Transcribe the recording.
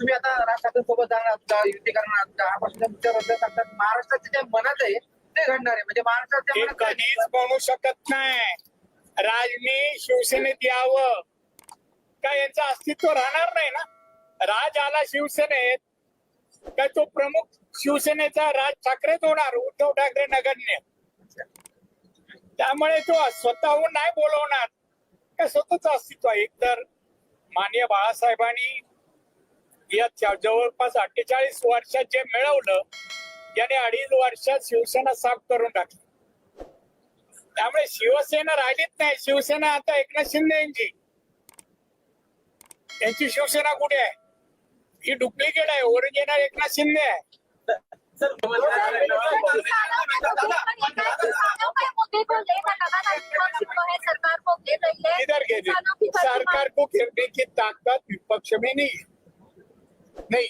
तुम्ही आता राज ठाकरे सोबत जाणार आहात का, युती करणार आहात का, हा प्रश्न तुमच्याबद्दल सांगतात. महाराष्ट्राचे जे मनात आहे ते घडणार आहे, म्हणजे महाराष्ट्राच्या ते मनात काय- कधीच म्हणू शकत नाही. राजनी शिवसेनेत यावं काय यांचं अस्तित्व राहणार नाही ना. राज आला शिवसेनेत काय तो प्रमुख शिवसेनेचा राज ठाकरेच होणार, उद्धव ठाकरे नगण्य. त्यामुळे तो स्वतःहून नाही बोलवणार, काय स्वतःच अस्तित्व आहे. एकतर माननीय बाळासाहेबांनी या जवळपास 48 वर्षात जे मिळवलं त्याने 2.5 वर्षात शिवसेना साफ करून टाकली. त्यामुळे शिवसेना राहिलीच नाही. शिवसेना आता एकनाथ शिंदे यांची शिवसेना कुठे आहे? ही डुप्लिकेट आहे. ओरिजिनल एकनाथ शिंदे आहे. इधर घेते सरकार को घेरने की ताकत विपक्ष में नहीं